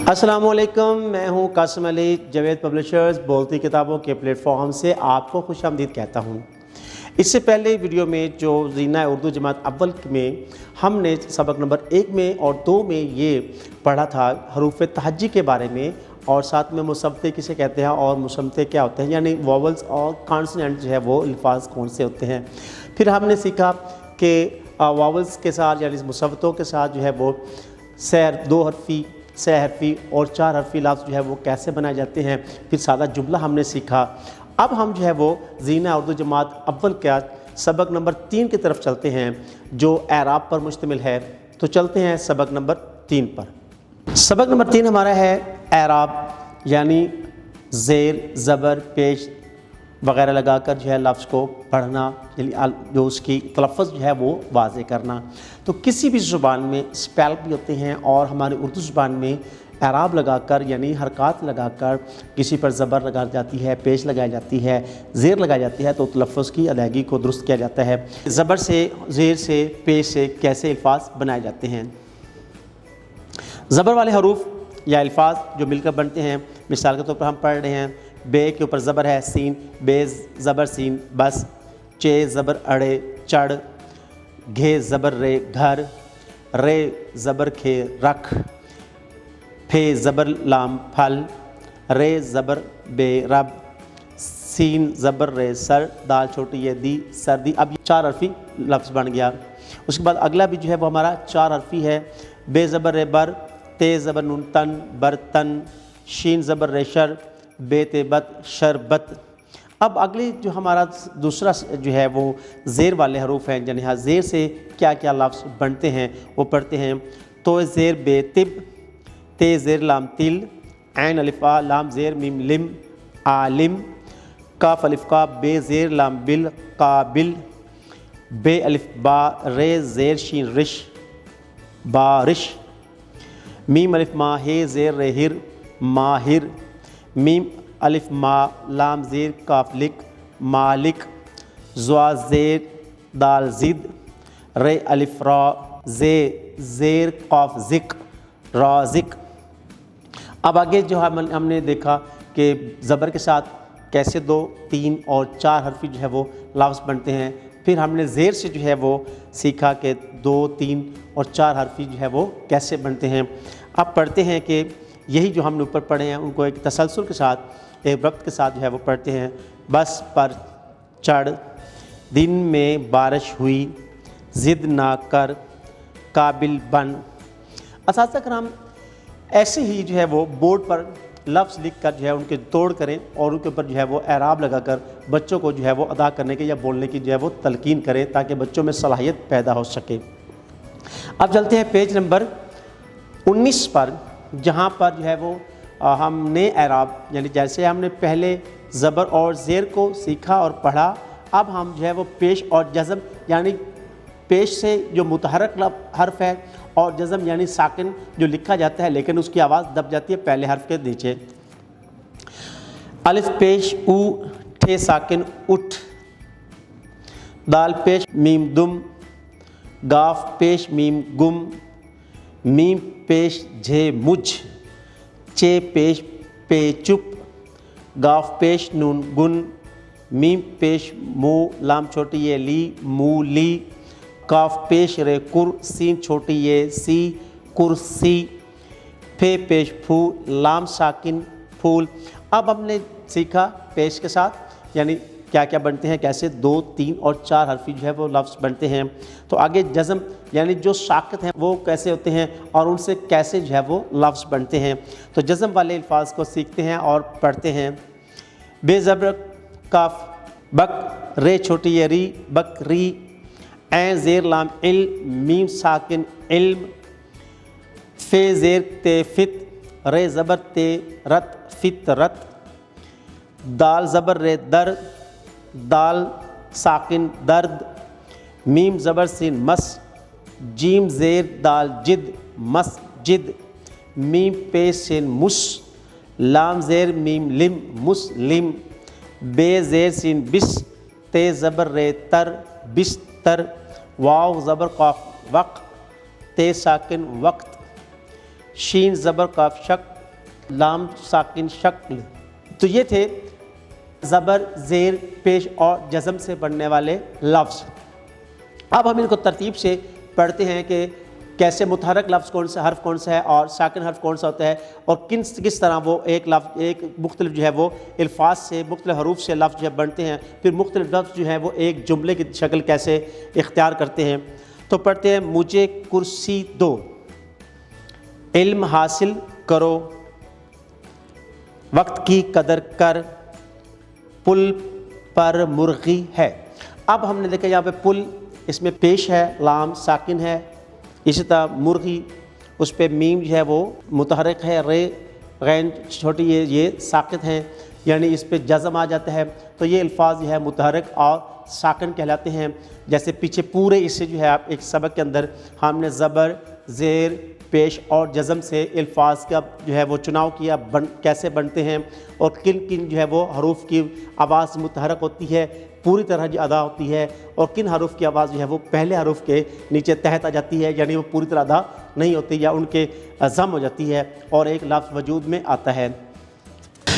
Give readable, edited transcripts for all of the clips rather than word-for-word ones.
السلام علیکم، میں ہوں قاسم علی، جاوید پبلشرز بولتی کتابوں کے پلیٹ فارم سے آپ کو خوش آمدید کہتا ہوں۔ اس سے پہلے ویڈیو میں جو زینہ اردو جماعت اول میں ہم نے سبق نمبر 1 میں اور 2 میں یہ پڑھا تھا حروف تہجی کے بارے میں، اور ساتھ میں مصوتے کسے کہتے ہیں اور مصمتے کیا ہوتے ہیں، یعنی واولز اور کانسوننٹ جو ہے وہ الفاظ کون سے ہوتے ہیں۔ پھر ہم نے سیکھا کہ واولز کے ساتھ یعنی مصوتوں کے ساتھ جو ہے وہ دو حرفی، سہ حرفی اور 4 حرفی لفظ جو ہے وہ کیسے بنائے جاتے ہیں۔ پھر سادہ جملہ ہم نے سیکھا۔ اب ہم جو ہے وہ زینہ اردو جماعت اول کا سبق نمبر 3 کی طرف چلتے ہیں جو اعراب پر مشتمل ہے۔ تو چلتے ہیں سبق نمبر 3 پر۔ سبق نمبر 3 ہمارا ہے اعراب، یعنی زیر، زبر، پیش وغیرہ لگا کر جو ہے لفظ کو پڑھنا، یعنی جو اس کی تلفظ جو ہے وہ واضح کرنا۔ تو کسی بھی زبان میں اسپیل بھی ہوتے ہیں، اور ہماری اردو زبان میں اعراب لگا کر یعنی حرکات لگا کر کسی پر زبر لگائی جاتی ہے، پیش لگائی جاتی ہے، زیر لگائی جاتی ہے، تو تلفظ کی ادائیگی کو درست کیا جاتا ہے۔ زبر سے، زیر سے، پیش سے کیسے الفاظ بنائے جاتے ہیں۔ زبر والے حروف یا الفاظ جو مل کر بنتے ہیں، مثال کے طور پر ہم پڑھ رہے ہیں، بے کے اوپر زبر ہے سین، بے زبر سین بس، چے زبر اڑے چڑ، گھے زبر رے گھر، رے زبر کھے رکھ، پھے زبر لام پھل، رے زبر بے رب، سین زبر رے سر، دال چھوٹی یہ دی سردی۔ اب یہ 4 حرفی لفظ بن گیا۔ اس کے بعد اگلا بھی جو ہے وہ ہمارا 4 حرفی ہے، بے زبر رے بر، تے زبر نون تن برتن، شین زبر رے شر، بے تے بت شربت۔ اب اگلی جو ہمارا دوسرا جو ہے وہ زیر والے حروف ہیں، یعنی زیر سے کیا کیا لفظ بنتے ہیں وہ پڑھتے ہیں۔ تو زیر بے طب، تے زیر لام تل، عین الف آ لام زیر میم لم عالم، کاف الف کا بے زیر لام بل قابل، بے الف با رے زیر شین رش بارش، میم الف ما ہے زیر رے ہر ماہر، میم الف ما لام زیر کاف لک مالک، زوا زیر دال زد، رے الف را زے زیر قاف ذک رازق۔ اب آگے جو ہم نے دیکھا کہ زبر کے ساتھ کیسے 2، 3 اور 4 حرفی جو ہے وہ لفظ بنتے ہیں۔ پھر ہم نے زیر سے جو ہے وہ سیکھا کہ 2، 3 اور 4 حرفی جو ہے وہ کیسے بنتے ہیں۔ اب پڑھتے ہیں کہ یہی جو ہم نے اوپر پڑھے ہیں ان کو ایک تسلسل کے ساتھ، ایک ربط کے ساتھ جو ہے وہ پڑھتے ہیں۔ بس پر چڑھ، دن میں بارش ہوئی، ضد نہ کر، قابل بن۔ اساتذہ کرام ایسے ہی جو ہے وہ بورڈ پر لفظ لکھ کر جو ہے ان کے توڑ کریں اور ان کے اوپر جو ہے وہ اعراب لگا کر بچوں کو جو ہے وہ ادا کرنے کے یا بولنے کی جو ہے وہ تلقین کریں تاکہ بچوں میں صلاحیت پیدا ہو سکے۔ اب چلتے ہیں پیج نمبر 19 پر، جہاں پر جو ہے وہ ہم نے اعراب یعنی جیسے ہم نے پہلے زبر اور زیر کو سیکھا اور پڑھا، اب ہم جو ہے وہ پیش اور جزم، یعنی پیش سے جو متحرک حرف ہے اور جزم یعنی ساکن جو لکھا جاتا ہے لیکن اس کی آواز دب جاتی ہے پہلے حرف کے نیچے۔ الف پیش او، ٹھے ساکن اٹھ، دال پیش میم دم، گاف پیش میم گم، میم پیش جھے مجھ، چے پیش پے چپ، گاف پیش نون گن، میم پیش مو لام چھوٹی یہ لی مو لی، کاف پیش رے کر، سین چھوٹی یہ سی کرسی، پھے پیش پھو لام ساکن پھول۔ اب ہم نے سیکھا پیش کے ساتھ یعنی کیا کیا بنتے ہیں، کیسے 2، 3 اور 4 حرفی جو ہے وہ لفظ بنتے ہیں۔ تو آگے جزم یعنی جو ساکت ہیں وہ کیسے ہوتے ہیں اور ان سے کیسے جو ہے وہ لفظ بنتے ہیں۔ تو جزم والے الفاظ کو سیکھتے ہیں اور پڑھتے ہیں۔ بے زبر کاف بک، رے چھوٹی یہ ری بکری، عین زیر لام علم میم ساکن علم، فے زیر تے فت، رے زبر تے رت فت رت، دال زبر رے در، دال ساکن درد، میم زبر سین مس، جیم زیر دال جد مسجد، میم پیش سین مس، لام زیر میم لم مسلم، بے زیر سین بس، تے زبر رے تر بستر، واو زبر قاف وق، تے ساکن وقت، شین زبر قاف شک لام ساکن شکل. تو یہ تھے زبر، زیر، پیش اور جزم سے بننے والے لفظ. اب ہم ان کو ترتیب سے پڑھتے ہیں کہ کیسے متحرک لفظ کون سا حرف کون سا ہے اور ساکن حرف کون سا ہوتا ہے، اور کس طرح وہ ایک لفظ ایک مختلف جو ہے وہ الفاظ سے مختلف حروف سے لفظ جو ہے بنتے ہیں، پھر مختلف لفظ جو ہیں وہ ایک جملے کی شکل کیسے اختیار کرتے ہیں. تو پڑھتے ہیں مجھے کرسی دو، علم حاصل کرو، وقت کی قدر کر، پل پر مرغی ہے. اب ہم نے دیکھا یہاں پہ پل، اس میں پیش ہے، لام ساکن ہے. اسی طرح مرغی، اس پہ میم جو ہے وہ متحرک ہے، رے غین چھوٹی یہ ساکت ہیں، یعنی اس پہ جزم آ جاتا ہے. تو یہ الفاظ جو ہے متحرک اور ساکن کہلاتے ہیں. جیسے پیچھے پورے اس سے جو ہے آپ ایک سبق کے اندر ہم نے زبر، زیر، پیش اور جزم سے الفاظ کا جو ہے وہ چناؤ کیا، کیسے بنتے ہیں اور کن کن جو ہے وہ حروف کی آواز متحرک ہوتی ہے، پوری طرح جو ادا ہوتی ہے، اور کن حروف کی آواز جو ہے وہ پہلے حروف کے نیچے تحت آ جاتی ہے، یعنی وہ پوری طرح ادا نہیں ہوتی یا ان کے ضم ہو جاتی ہے اور ایک لفظ وجود میں آتا ہے.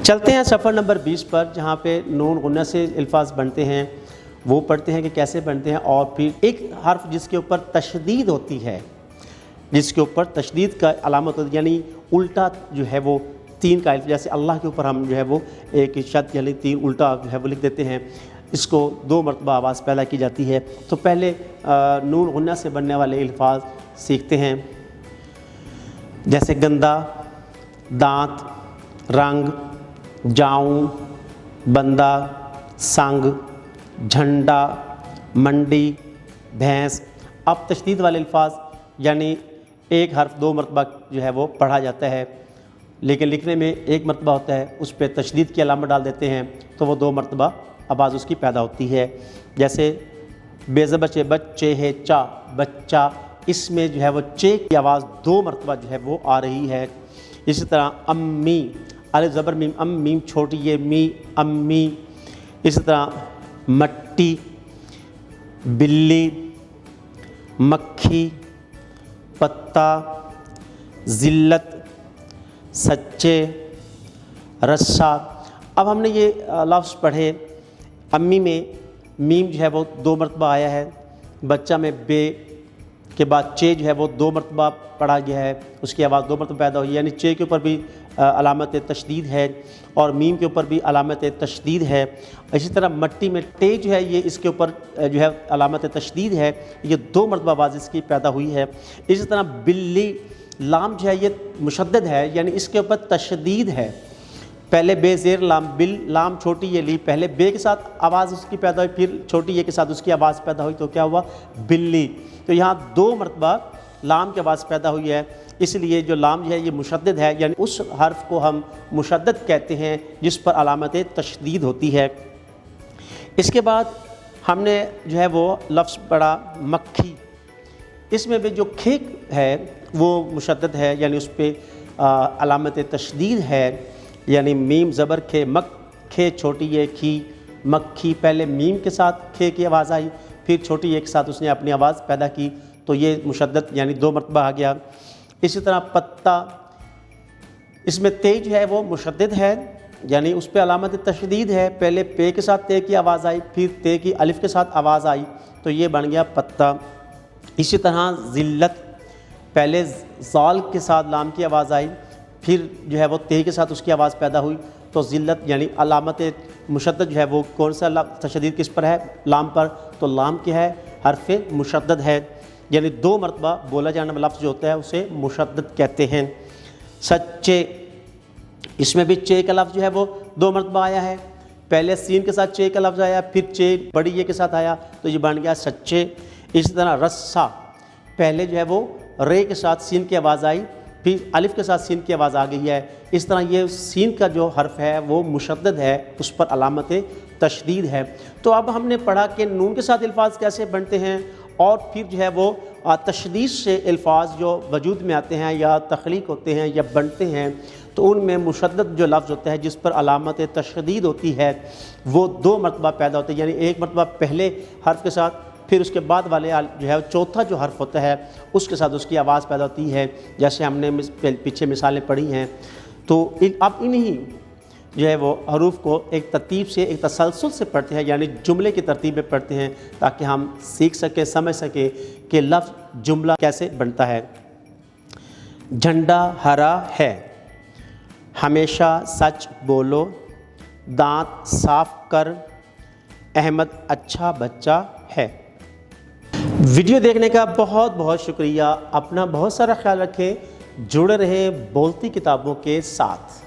چلتے ہیں صفحہ نمبر 20 پر، جہاں پہ نون غنہ سے الفاظ بنتے ہیں. وہ پڑھتے ہیں کہ کیسے بنتے ہیں. اور پھر ایک حرف جس کے اوپر تشدید ہوتی ہے، جس کے اوپر تشدید کا علامت ہوتی ہے، یعنی الٹا جو ہے وہ تین کا الف، جیسے اللہ کے اوپر ہم جو ہے وہ ایک شد یعنی تین الٹا جو ہے وہ لکھ دیتے ہیں، اس کو 2 مرتبہ آواز پیدا کی جاتی ہے. تو پہلے نون غنہ سے بننے والے الفاظ سیکھتے ہیں، جیسے گندا، دانت، رنگ، جاؤں، بندہ، سنگ، جھنڈا، منڈی، بھینس. اب تشدید والے الفاظ یعنی ایک حرف 2 مرتبہ جو ہے وہ پڑھا جاتا ہے، لیکن لکھنے میں 1 مرتبہ ہوتا ہے، اس پہ تشدید کی علامت ڈال دیتے ہیں تو وہ 2 مرتبہ آواز اس کی پیدا ہوتی ہے. جیسے بے زبر چے، بچے ہے، چا، بچہ، اس میں جو ہے وہ چے کی آواز 2 مرتبہ جو ہے وہ آ رہی ہے. اسی طرح امی، الف زبر میم، ام میم چھوٹی یہ می، امی. اسی طرح مٹی، بلی، مکھی، پتا، ذلت، سچے، رسا. اب ہم نے یہ لفظ پڑھے. امی میں میم جو ہے وہ 2 مرتبہ آیا ہے، بچہ میں بے کے بعد چے جو ہے وہ 2 مرتبہ پڑھا گیا ہے، اس کی آواز 2 مرتبہ پیدا ہوئی، یعنی چے کے اوپر بھی علامت تشدید ہے اور میم کے اوپر بھی علامت تشدید ہے. اسی طرح مٹی میں ٹے جو ہے یہ اس کے اوپر جو ہے علامت تشدید ہے، یہ 2 مرتبہ آواز اس کی پیدا ہوئی ہے. اسی طرح بلی، لام جو ہے یہ مشدد ہے، یعنی اس کے اوپر تشدید ہے. پہلے بے زیر لام، بل، لام چھوٹی یہ لی، پہلے بے کے ساتھ آواز اس کی پیدا ہوئی، پھر چھوٹی یہ کے ساتھ اس کی آواز پیدا ہوئی، تو کیا ہوا؟ بلی. تو یہاں 2 مرتبہ لام کی آواز پیدا ہوئی ہے، اس لیے جو لام جو ہے یہ مشدد ہے، یعنی اس حرف کو ہم مشدد کہتے ہیں جس پر علامت تشدید ہوتی ہے. اس کے بعد ہم نے جو ہے وہ لفظ پڑھا مکھی. اس میں بھی جو کھیک ہے وہ مشدد ہے، یعنی اس پہ علامت تشدید ہے، یعنی میم زبر کھے، مک، کھے چھوٹی یہ کھی، مکھی. پہلے میم کے ساتھ کھے کی آواز آئی، پھر چھوٹی یہ کے ساتھ اس نے اپنی آواز پیدا کی، تو یہ مشدد یعنی 2 مرتبہ آ گیا. اسی طرح پتا، اس میں تے جو ہے وہ مشدد ہے، یعنی اس پہ علامت تشدید ہے، پہلے پے کے ساتھ تے کی آواز آئی، پھر تے کی الف کے ساتھ آواز آئی، تو یہ بن گیا پتا. اسی طرح ذلت، پہلے زال کے ساتھ لام کی آواز آئی، پھر جو ہے وہ تے کے ساتھ اس کی آواز پیدا ہوئی، تو ذلت یعنی علامت مشدد جو ہے وہ کون سا تشدید کس پر ہے؟ لام پر. تو لام کیا ہے؟ حرف مشدد ہے، یعنی 2 مرتبہ بولا جانے والا لفظ جو ہوتا ہے اسے مشدد کہتے ہیں. سچے، اس میں بھی چے کا لفظ جو ہے وہ 2 مرتبہ آیا ہے، پہلے سین کے ساتھ چے کا لفظ آیا، پھر چے بڑی یہ کے ساتھ آیا، تو یہ بن گیا سچے. اسی طرح رسا، پہلے جو ہے وہ رے کے ساتھ سین کی آواز آئی، پھر الف کے ساتھ سین کی آواز آ گئی ہے. اس طرح یہ سین کا جو حرف ہے وہ مشدد ہے، اس پر علامت تشدید ہے. تو اب ہم نے پڑھا کہ نون کے ساتھ الفاظ کیسے بنتے ہیں، اور پھر جو ہے وہ تشدید سے الفاظ جو وجود میں آتے ہیں یا تخلیق ہوتے ہیں یا بنتے ہیں، تو ان میں مشدد جو لفظ ہوتا ہے جس پر علامت تشدید ہوتی ہے وہ 2 مرتبہ پیدا ہوتے ہیں، یعنی 1 مرتبہ پہلے حرف کے ساتھ، پھر اس کے بعد والے جو ہے چوتھا جو حرف ہوتا ہے اس کے ساتھ اس کی آواز پیدا ہوتی ہے. جیسے ہم نے پیچھے مثالیں پڑھی ہیں، تو آپ انہی جو ہے وہ حروف کو ایک ترتیب سے، ایک تسلسل سے پڑھتے ہیں، یعنی جملے کی ترتیب میں پڑھتے ہیں تاکہ ہم سیکھ سکیں، سمجھ سکیں کہ لفظ جملہ کیسے بنتا ہے۔ جھنڈا ہرا ہے، ہمیشہ سچ بولو، دانت صاف کر، احمد اچھا بچہ ہے۔ ویڈیو دیکھنے کا بہت بہت شکریہ، اپنا بہت سارا خیال رکھیں، جڑے رہیں بولتی کتابوں کے ساتھ۔